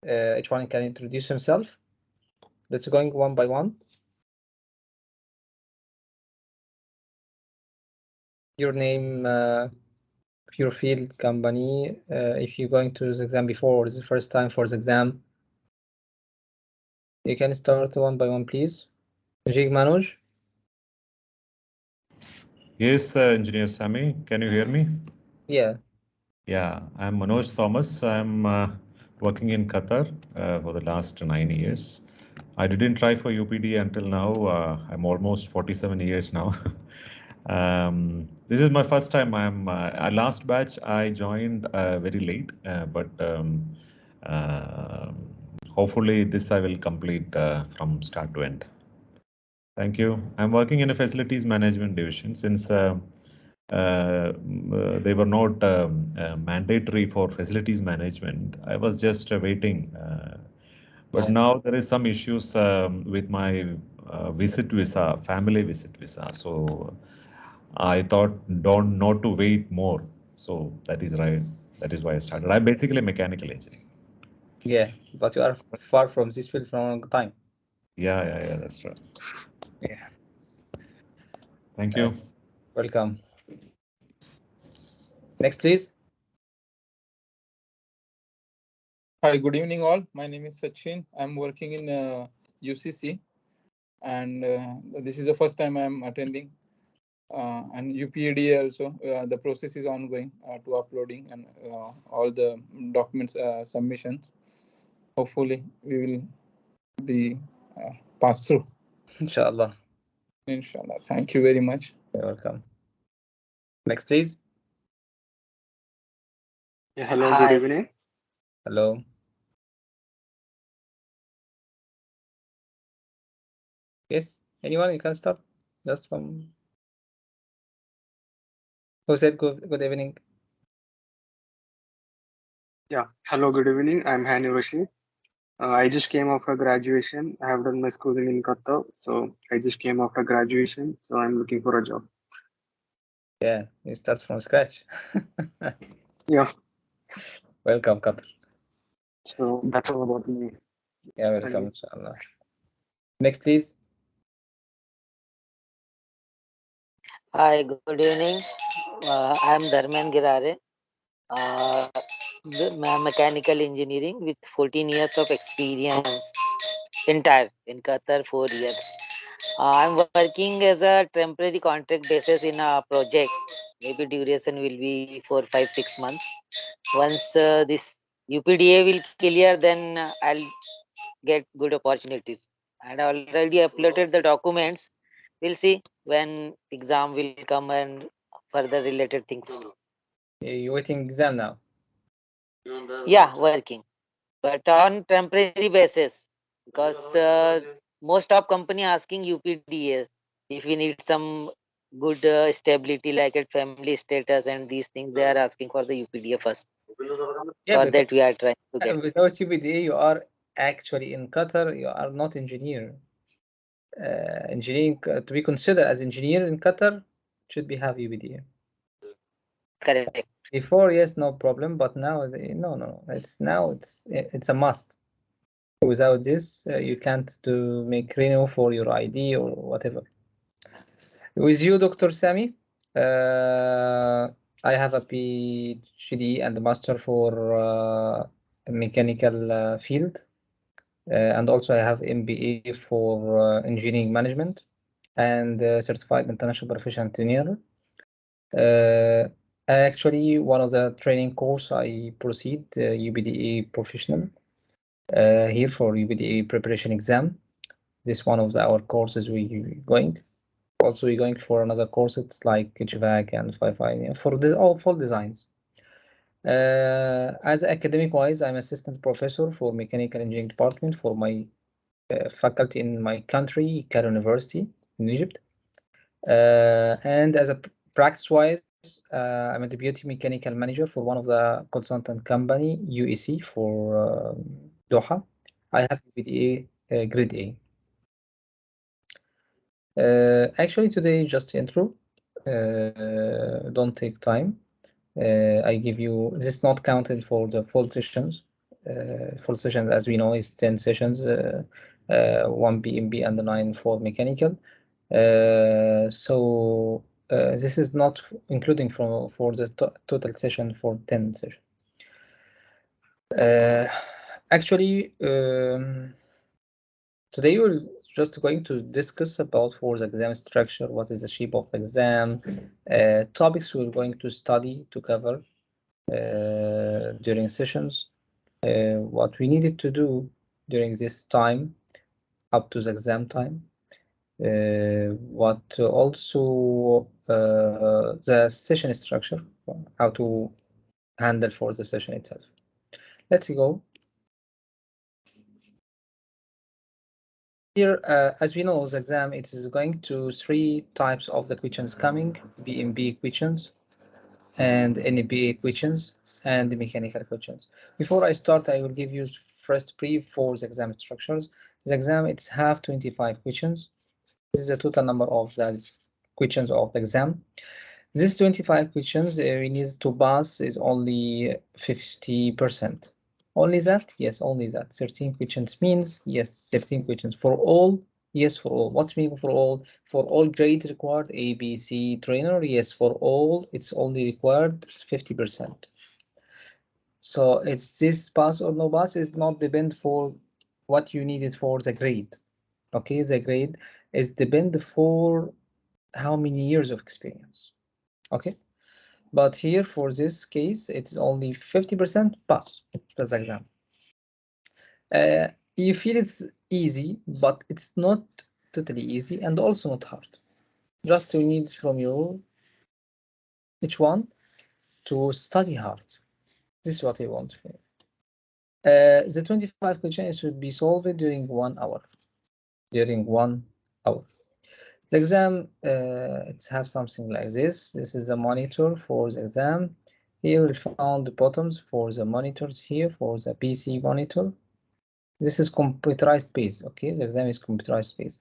Each one can introduce himself. Let's going one by one. Your name, your field, company. If you're going to the exam before or this is the first time for the exam, you can start one by one, please. Jig Manoj. Yes, Engineer Sami, can you hear me? Yeah. Yeah, I'm Manoj Thomas. I'm working in Qatar for the last 9 years. I didn't try for UPDA until now. I'm almost 47 years now. This is my first time. I'm last batch. I joined very late, but hopefully this I will complete from start to end. Thank you. I'm working in a facilities management division since they were not mandatory for facilities management. I was just waiting. But now there is some issues with my visit visa, family visit visa. So I thought not to wait more. So that is right. That is why I started. I'm basically a mechanical engineer. Yeah, but you are far from this field for a long time. Yeah, that's right. Yeah. Thank you. Welcome. Next, please. Hi, good evening all. My name is Sachin. I'm working in UCC, and this is the first time I'm attending. And UPDA also, the process is ongoing to uploading and all the documents submissions. Hopefully, we will be passed through. Inshallah. Inshallah. Thank you very much. You're welcome. Next, please. Yeah, hello, good evening. Hello. Yes, anyone, you can start. Just from who said good evening. Yeah, hello, good evening. I'm Hani Rashid. I just came after graduation. I have done my schooling in Qatar, so I just came after graduation. So I'm looking for a job. Yeah, you start from scratch. Yeah. Welcome, Qatar. So that's all about me. Yeah, welcome, inshallah. Next, please. Hi, good evening. I'm Dharmen Girare. I'm mechanical engineering with 14 years of experience entire in Qatar, 4 years. I'm working as a temporary contract basis in a project. Maybe duration will be 4, 5, 6 months. Once this UPDA will clear, then I'll get good opportunities. And I already uploaded the documents. We'll see when exam will come and further related things. You're waiting exam now? Yeah, working, but on temporary basis, because most of company asking UPDA if we need some good stability like a family status and these things, they are asking for the UPDA first. Yeah, for that we are trying to get. Without UPDA, you are actually in Qatar, you are not engineer. Engineering to be considered as engineer in Qatar should be have UPDA. Correct. Before, yes, no problem, but now, no. It's a must. Without this, you can't make renew for your ID or whatever. With you, Dr. Sami, I have a PhD and a master for mechanical field, and also I have MBA for engineering management and certified international professional engineer. Actually, one of the training course I proceed UPDA professional here for UPDA preparation exam. This one of our courses we going. Also, we're going for another course. It's like Hvac and Hvac for this all full designs. As academic wise, I'm assistant professor for mechanical engineering department for my faculty in my country, Qatar University in Egypt. And as a practice wise, I'm a deputy mechanical manager for one of the consultant company, UEC for Doha. I have UPDA grade A. Actually, today just intro. Don't take time. I give you this not counted for the full sessions. full sessions, as we know, is 10 sessions, 1 PMB and 9 for mechanical. So this is not including for the total session for 10 sessions. Actually, today we're just going to discuss about for the exam structure, what is the shape of the exam, topics we're going to study to cover during sessions, what we needed to do during this time up to the exam time, what also the session structure, how to handle for the session itself. Let's go. Here, as we know, the exam, it is going to 3 types of the questions coming: BMB questions and NEBA questions and the mechanical questions. Before I start, I will give you first brief for the exam structures. The exam, it's have 25 questions. This is the total number of the questions of the exam. These 25 questions we need to pass is only 50%. Only that? Yes, only that. 13 questions means, yes, 13 questions. For all? Yes, for all. What's mean for all? For all grades required, A, B, C trainer? Yes, for all, it's only required 50%. So it's this pass or no pass is not depend for what you needed for the grade. Okay, the grade is depend for how many years of experience. Okay, but here for this case, it's only 50% pass the exam. You feel it's easy, but it's not totally easy and also not hard. Just you need from you each one to study hard. This is what I want. The 25 questions should be solved during 1 hour. During 1 hour. The exam, it's have something like this. This is the monitor for the exam. Here we found the buttons for the monitors here for the PC monitor. This is computerized space. Okay, the exam is computerized space.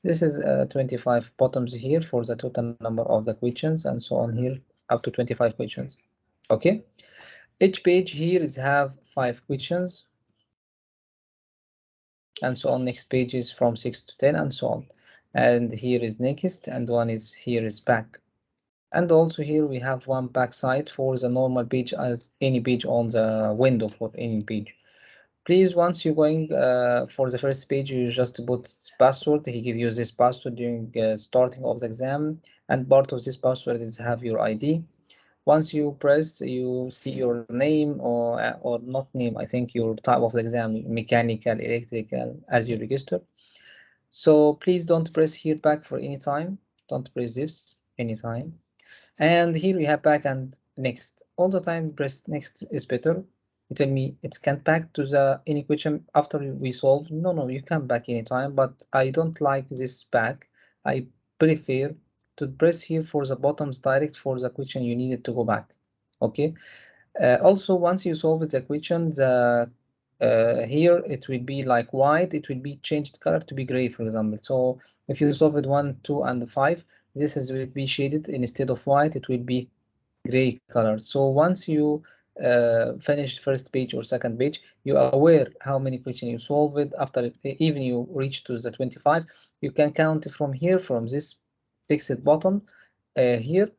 This is 25 buttons here for the total number of the questions and so on here up to 25 questions. Okay, each page here is have 5 questions and so on. Next page is from 6 to 10 and so on. And here is next and one is here is back. And also here we have one backside for the normal page as any page on the window for any page. Please, once you're going for the first page, you just put password. He give you this password during starting of the exam, and part of this password is have your ID. Once you press, you see your name or not name. I think your type of the exam, mechanical, electrical, as you register. So please don't press here back for any time. Don't press this anytime. And here we have back and next. All the time press next is better. You tell me it can back to the any question after we solve. No, you can back anytime, but I don't like this back. I prefer to press here for the buttons direct for the question you needed to go back. Okay. Also, once you solve the question, the here it will be like white. It will be changed color to be gray, for example. So if you solve it 1, 2, and 5, this is will be shaded instead of white. It will be gray color. So once you finish first page or second page, you are aware how many questions you solve it. After even you reach to the 25, you can count from here from this fixed button here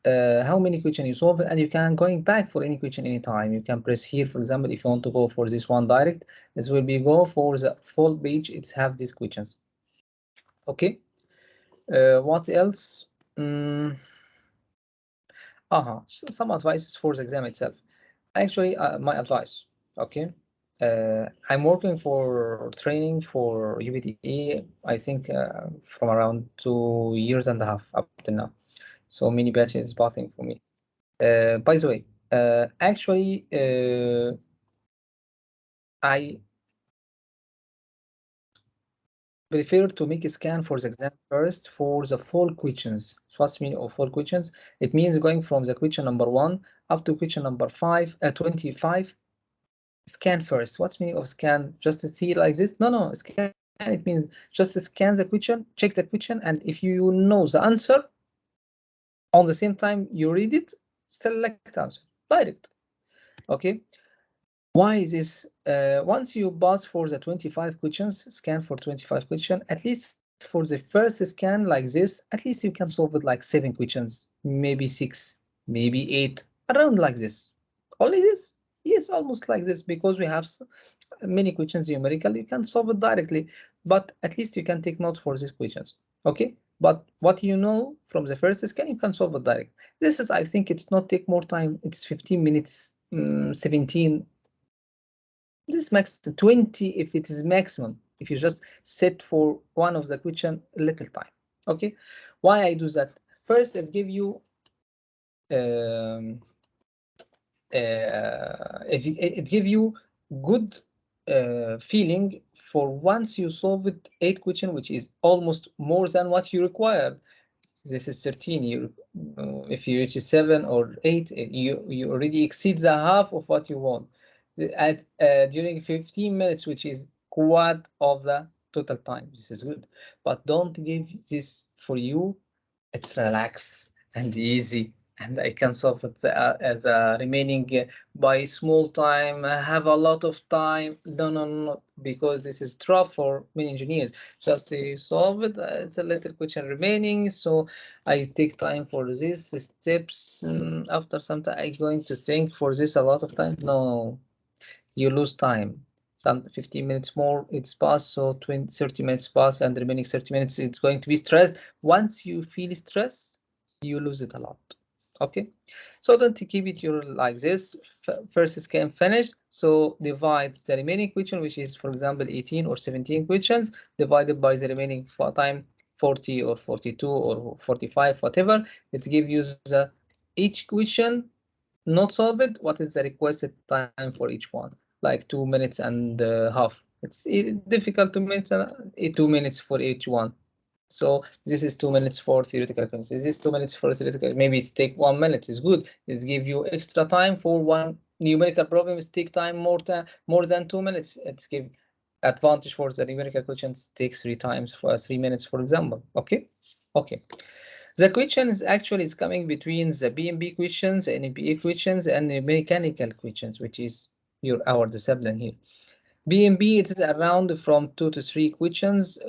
how many questions you solve, and you can going back for any question anytime. You can press here, for example, if you want to go for this one direct, this will be go for the full page. It's have these questions. Okay. What else? Some advices for the exam itself. Actually, my advice. Okay. I'm working for training for UPDA, I think from around 2.5 years up to now. So many batches passing for me. By the way, actually, I prefer to make a scan for the exam first for the full questions. So what's mean of full questions? It means going from the question number 1 up to question number 25. Scan first. What's meaning of scan? Just to see like this? No, scan. It means just to scan the question, check the question, and if you know the answer, on the same time you read it, select answer direct. Okay. Why is this once you pass for the 25 questions, scan for 25 questions, at least for the first scan like this, at least you can solve it like 7 questions, maybe 6, maybe 8, around like this. Only this? Yes, almost like this, because we have many questions numerical, you can solve it directly, but at least you can take notes for these questions. Okay, but what you know from the first scan, you can solve it direct. This is, I think it's not take more time, it's 15 minutes, 17. This max 20 if it is maximum, if you just set for one of the question little time. Okay, why I do that? First, it give you it give you good feeling for once you solve it 8 question, which is almost more than what you required. This is 13. You if you reach 7 or 8, you already exceed the half of what you want at during 15 minutes, which is quad of the total time. This is good, but don't give this for you. It's relax and easy, and I can solve it as a remaining by small time. Have a lot of time. No, because this is tough for many engineers. Just to solve it, it's a little question remaining, so I take time for this steps. After some time, I'm going to think for this a lot of time. No, you lose time. Some 15 minutes more, it's passed, so 30 minutes pass, and the remaining 30 minutes, it's going to be stressed. Once you feel stress, you lose it a lot. Okay, so don't keep it like this. First scan finished, so divide the remaining question, which is, for example, 18 or 17 questions, divided by the remaining time, 40 or 42 or 45, whatever. It gives you the each question not solve it, what is the requested time for each one? Like 2 minutes and a half. It's difficult 2 minutes, 2 minutes for each one. So this is 2 minutes for theoretical questions. This is 2 minutes for theoretical. Maybe it's take 1 minute. It's good. It's give you extra time for one numerical problem. It's take time more than 2 minutes. It's give advantage for the numerical questions. Takes 3 times for 3 minutes, for example. Okay. The question is actually coming between the BMB questions, the NPA questions, and the mechanical questions, which is our discipline here. BMB, it is around from 2 to 3 questions. 3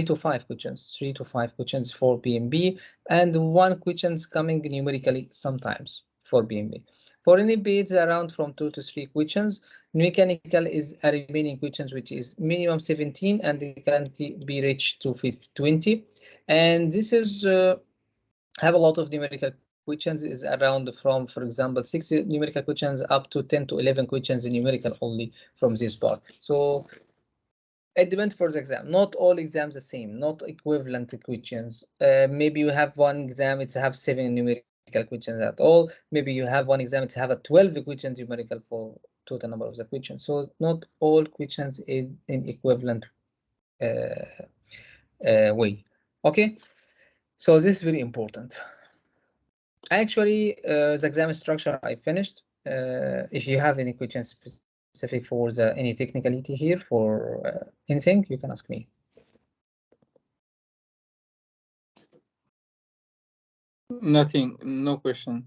to 5 questions. 3 to 5 questions for BMB, and 1 questions coming numerically sometimes for BMB. For NPA, it's around from 2 to 3 questions. Mechanical is a remaining questions, which is minimum 17, and it can be reached to 20. And this is have a lot of numerical questions, is around from, for example, 6 numerical questions up to 10 to 11 questions in numerical only from this part. So it depends for the exam. Not all exams the same, not equivalent questions. Maybe you have one exam, it's have 7 numerical questions at all. Maybe you have one exam, it's have a 12 questions numerical for total number of the questions. So not all questions is in equivalent way. Okay. So this is very important. Actually, the exam structure I finished. If you have any questions specific for any technicality here for anything, you can ask me. Nothing, no question.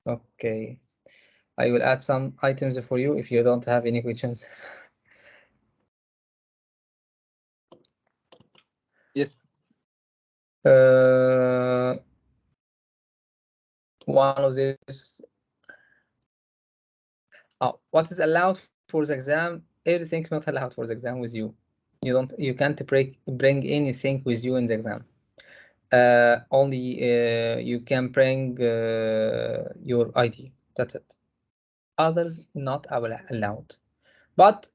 Okay, I will add some items for you if you don't have any questions. Yes. One of these. What is allowed for the exam? Everything not allowed for the exam with you. You can't bring anything with you in the exam. Only you can bring your ID. That's it. Others not allowed. But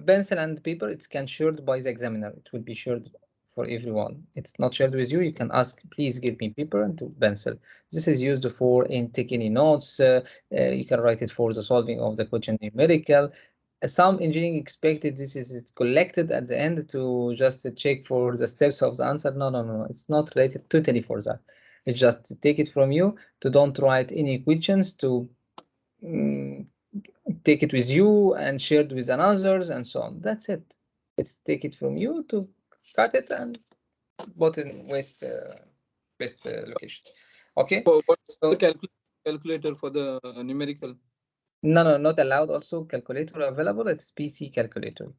pencil and paper, it can shared by the examiner. It will be shared for everyone. It's not shared with you. You can ask, please give me paper and pencil. This is used for in taking any notes. You can write it for the solving of the question numerical. Some engineering expected this is collected at the end to just check for the steps of the answer. No. It's not related totally for that. It's just to take it from you, to don't write any questions, to take it with you and share it with others and so on. That's it. It's take it from you to cut it and put in waste location. Okay. What's the calculator for the numerical? No, not allowed. Also, calculator available. It's PC calculator.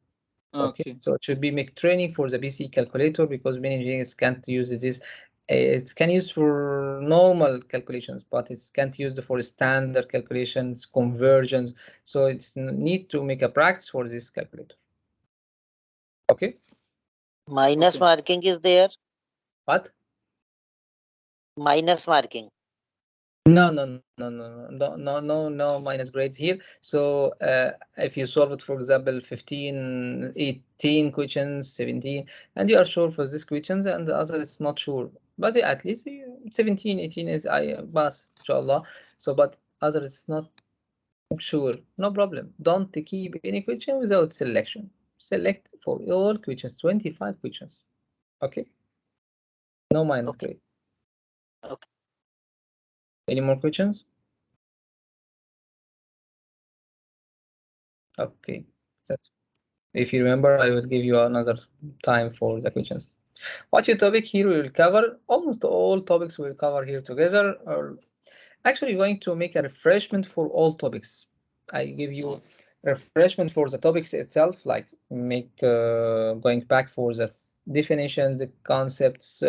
Okay. So it should be make training for the PC calculator, because many engineers can't use this. It can use for normal calculations, but it can't use for standard calculations, conversions. So it's need to make a practice for this calculator. Okay. Minus marking is there? What? Minus marking. No minus grades here. So if you solve it, for example, 15, 18 questions, 17, and you are sure for these questions, and the other is not sure, but at least 17, 18 is I pass, inshallah. So, but other is not sure, no problem. Don't keep any question without selection. Select for all questions, 25 questions. Okay. No minus grade. Okay. Any more questions? Okay. That's, if you remember, I will give you another time for the questions. What's your topic here? We will cover almost all topics we'll cover here together. Or actually, we're going to make a refreshment for all topics. I give you refreshment for the topics itself, like make going back for the definitions, the concepts,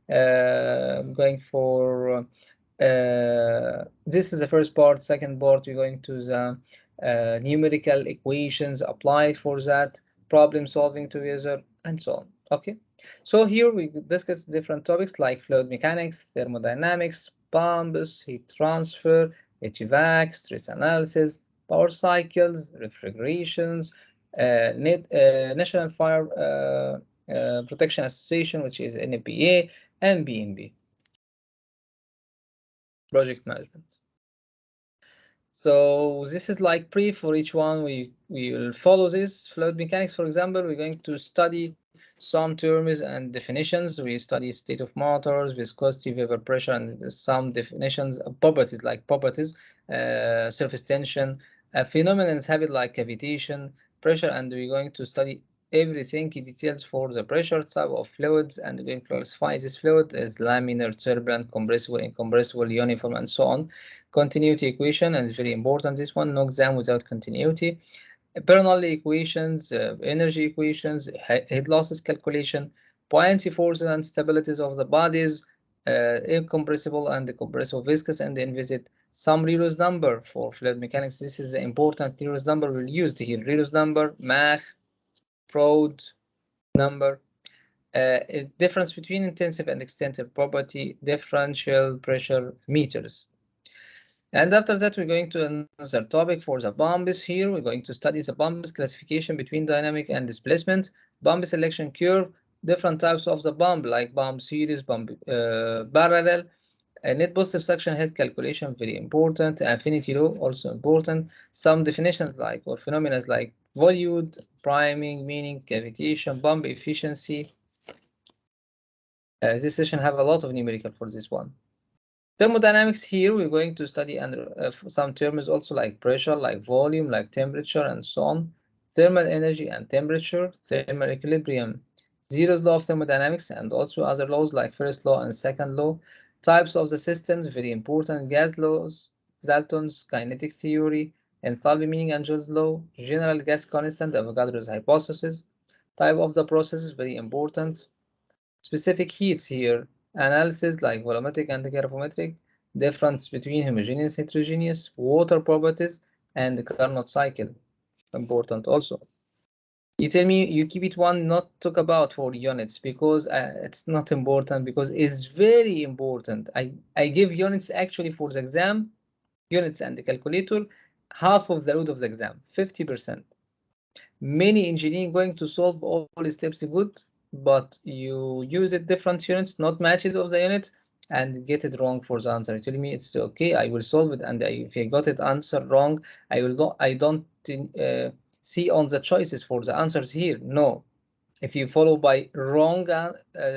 going for this is the first part. Second part, we're going to the numerical equations applied for that, problem solving together, and so on. Okay, so here we discuss different topics like fluid mechanics, thermodynamics, pumps, heat transfer, Hvac, stress analysis, power cycles, refrigerations, National Fire Protection Association, which is NUPDA, and BMB, project management. So this is like brief for each one. We will follow this. Fluid mechanics, for example, we're going to study some terms and definitions. We study state of motors, viscosity, vapor pressure, and some definitions, properties like properties, surface tension, phenomena habit like cavitation, pressure, and we're going to study everything in details for the pressure type of fluids, and we classify this fluid as laminar, turbulent, compressible, incompressible, uniform, and so on. Continuity equation, and it's very important, this one, no exam without continuity. Bernoulli equations, energy equations, heat losses calculation, buoyancy forces and stabilities of the bodies, incompressible and compressible, viscous and inviscid, some Reynolds number for fluid mechanics. This is the important Reynolds number we'll use here. Reynolds number, Mech, Prode number, difference between intensive and extensive property, differential pressure meters. And after that, we're going to another topic for the bombs here. We're going to study the bombs classification between dynamic and displacement, bomb selection curve, different types of the bomb like bomb series, bomb parallel, net positive suction head calculation, very important, affinity law, also important, some definitions like or phenomena like volute, priming, meaning, cavitation, bomb efficiency. This session have a lot of numerical for this one. Thermodynamics, here we're going to study under some terms also like pressure, like volume, like temperature, and so on. Thermal energy and temperature, thermal equilibrium, Zero's law of thermodynamics, and also other laws like first law and second law. Types of the systems, very important, gas laws, Dalton's kinetic theory, enthalpy, meaning, and Joule's law, general gas constant, Avogadro's hypothesis. Type of the process, very important. Specific heats here, analysis like volumetric and gravimetric, difference between homogeneous, heterogeneous, water properties, and the Carnot cycle, important also. You tell me you keep it one, not talk about for units, because it's not important, because it's very important. I give units actually for the exam, units and the calculator, half of the load of the exam, 50%. Many engineering going to solve all the steps good, but you use it different units, not match it of the unit, and get it wrong for the answer. Tell me it's okay, I will solve it, and if I got it answer wrong, I will not. I don't see on the choices for the answers here. No, if you follow by wrong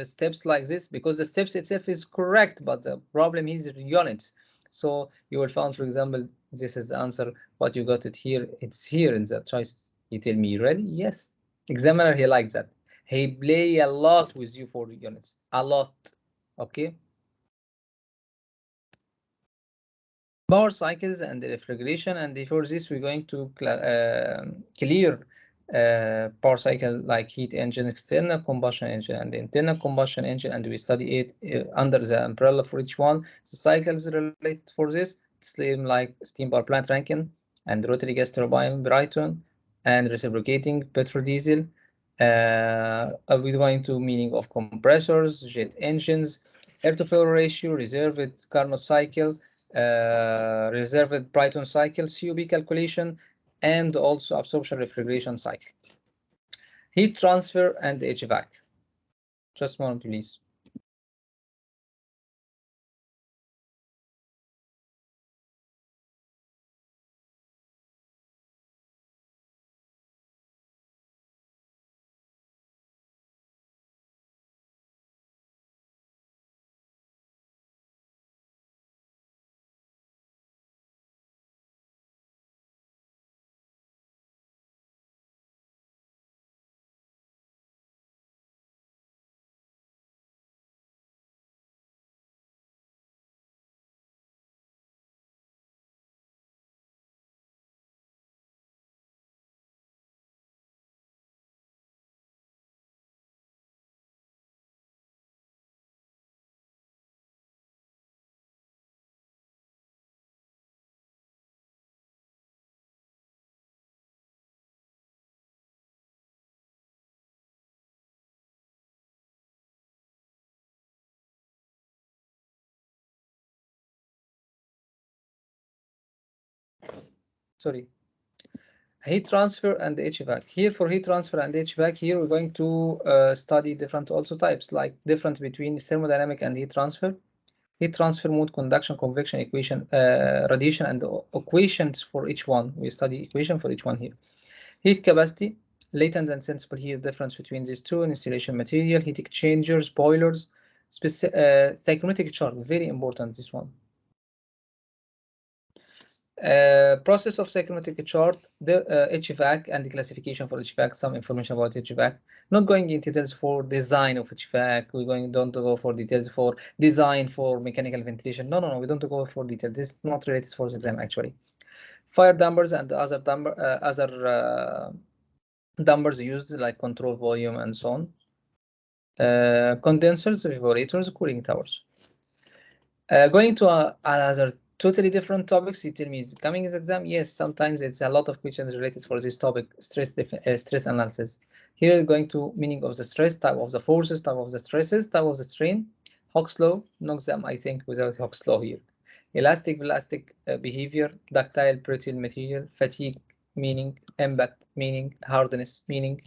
steps like this, because the steps itself is correct, but the problem is units. So you will find, for example, this is the answer, but you got it here. It's here in the choices. You tell me, you ready? Yes. Examiner, he likes that. He play a lot with you for units, a lot. Okay. power cycles and the refrigeration. And for this, we're going to clear power cycle like heat engine, external combustion engine, and internal combustion engine, and we study it under the umbrella for each one. The cycles related for this, same like steam power plant Rankine and rotary gas turbine Brighton and reciprocating petrol diesel. We're going to meaning of compressors, jet engines, air to fuel ratio, reserved Carnot cycle, reserved Brighton cycle, COB calculation, and also absorption refrigeration cycle. Heat transfer and HVAC. Just one, please. Sorry. Heat transfer and HVAC. Here for heat transfer and HVAC, here we're going to study different also types, like difference between thermodynamic and heat transfer. Heat transfer mode, conduction, convection, equation, radiation, and equations for each one. We study equation for each one here. Heat capacity, latent and sensible heat difference between these two, installation material, heat exchangers, boilers, psychrometric chart, very important, this one. Process of psychrometric chart, the HVAC and the classification for HVAC, some information about HVAC. Not going into details for design of HVAC. Don't go for details for design for mechanical ventilation. No, we don't go for details. This is not related for the exam actually. Fire dampers and other dampers used like control volume and so on. Condensers, evaporators, cooling towers. Going to another totally different topics. You tell me is coming as exam? Yes, sometimes it's a lot of questions related for this topic, stress analysis. Here we're going to meaning of the stress, type of the forces, type of the stresses, type of the strain, Hooke's law, no exam I think without Hooke's law here. Elastic, elastic behavior, ductile, brittle material, fatigue, meaning, impact, meaning, hardness, meaning,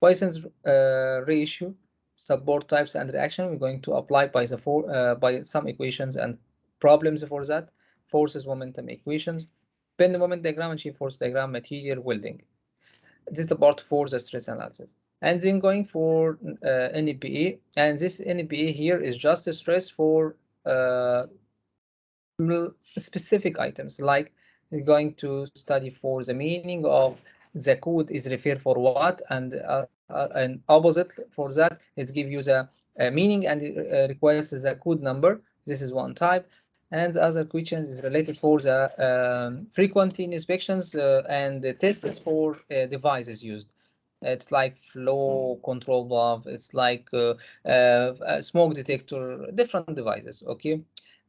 Poisson's ratio, support types and reaction. We're going to apply by some equations and problems for that. Forces, momentum equations, bend moment diagram and shear force diagram, material welding. This is the part for the stress analysis. And then going for NEPA, and this NEPA here is just a stress for specific items, like going to study for the meaning of the code is referred for what, and opposite for that is give you the meaning and requires the code number. This is one type, and the other questions is related for the frequency inspections and the tests for devices used. It's like flow control valve, it's like a smoke detector, different devices. Okay,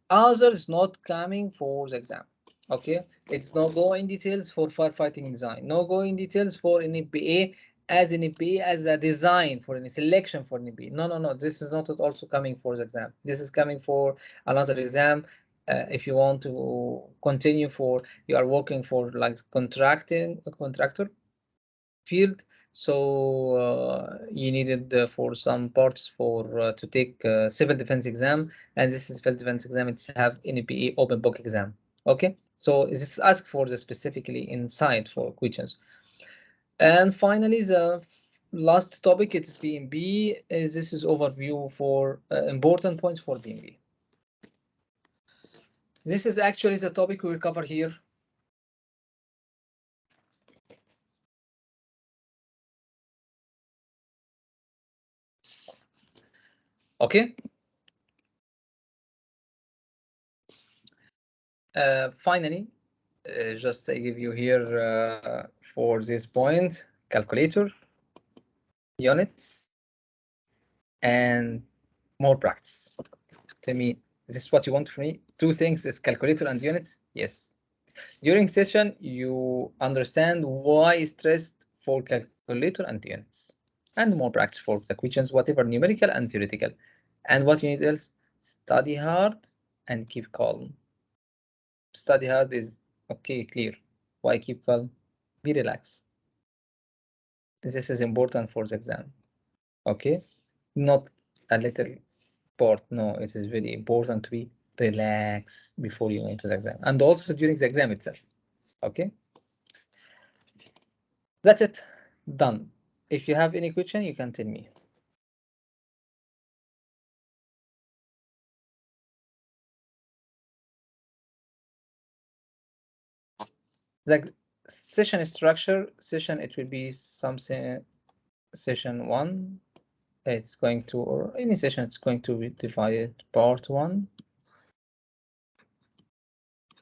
others not coming for the exam. Okay, it's no go in details for firefighting design, no go in details for an EPA as an EPA as a design for any selection for an EPA. No, this is not also coming for the exam. This is coming for another exam. If you want to continue for, you are working for like contractor field, so you needed for some parts for to take civil defense exam, and this is civil defense exam, it's have NPA open book exam. Okay, so this is asked for the specifically inside for questions. And finally, the last topic, it's BMB. This is overview for important points for BMB. This is actually the topic we will cover here. Okay. Finally, just I give you here for this point, calculator, units, and more practice. Tell me, is this what you want from me? Two things is calculator and units? Yes. During session, you understand why is stressed for calculator and units, and more practice for the questions, whatever numerical and theoretical. And what you need else? Study hard and keep calm. Study hard is okay, clear. Why keep calm? Be relaxed. This is important for the exam. Okay, not a little part. No, it is very important to be relaxed before you go into the exam, and also during the exam itself. Okay, that's it. Done. If you have any question, you can tell me. The session structure, it will be something, session 1, it's going to, or any session, it's going to be divided part 1,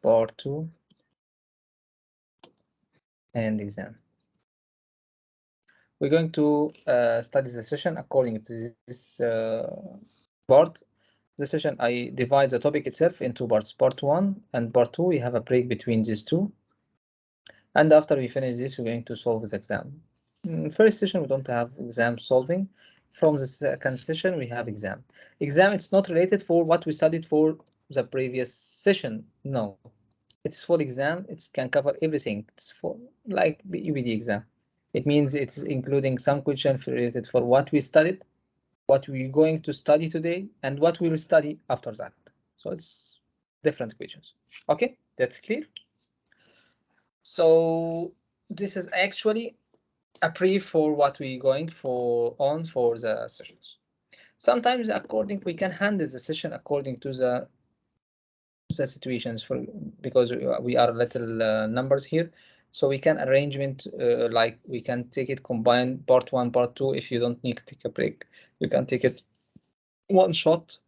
part 2, and exam. We're going to study the session according to this part. The session, I divide the topic itself into parts. Part 1 and part 2, we have a break between these two. And after we finish this, we're going to solve the exam. First session, we don't have exam solving. From the second session, we have exam. Exam, it's not related for what we studied for the previous session. No, it's for exam. It can cover everything. It's for like UPDA exam. It means it's including some questions related for what we studied, what we're going to study today, and what we will study after that. So it's different questions. Okay, that's clear. So this is actually a brief for what we're going for the sessions. Sometimes we can handle the session according to the situations, because we are little numbers here, so we can arrangement like we can take it combined part 1, part 2. If you don't need to take a break, you can take it one shot,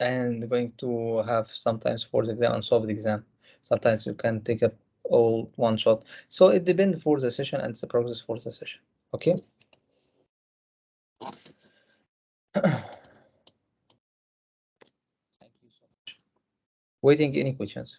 and going to have sometimes for the exam and solve the exam. Sometimes you can take it all one shot. So it depends for the session and the progress for the session. Okay. Thank you so much. Waiting any questions?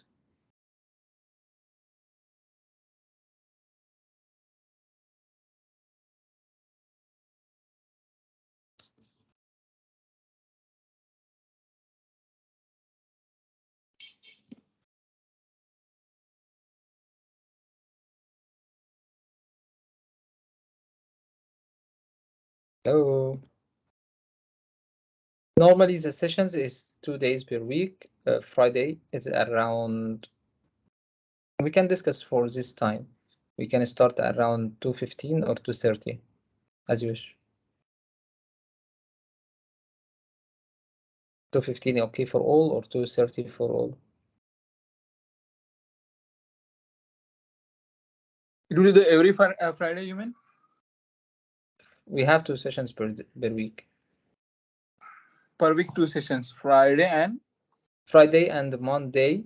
Hello. Normally the sessions is 2 days per week. Friday is around, we can discuss for this time. We can start around 2:15 or 2:30, as you wish. 2:15 okay for all, or 2:30 for all? You do every Friday, you mean? We have 2 sessions per week. Per week, 2 sessions, Friday and Monday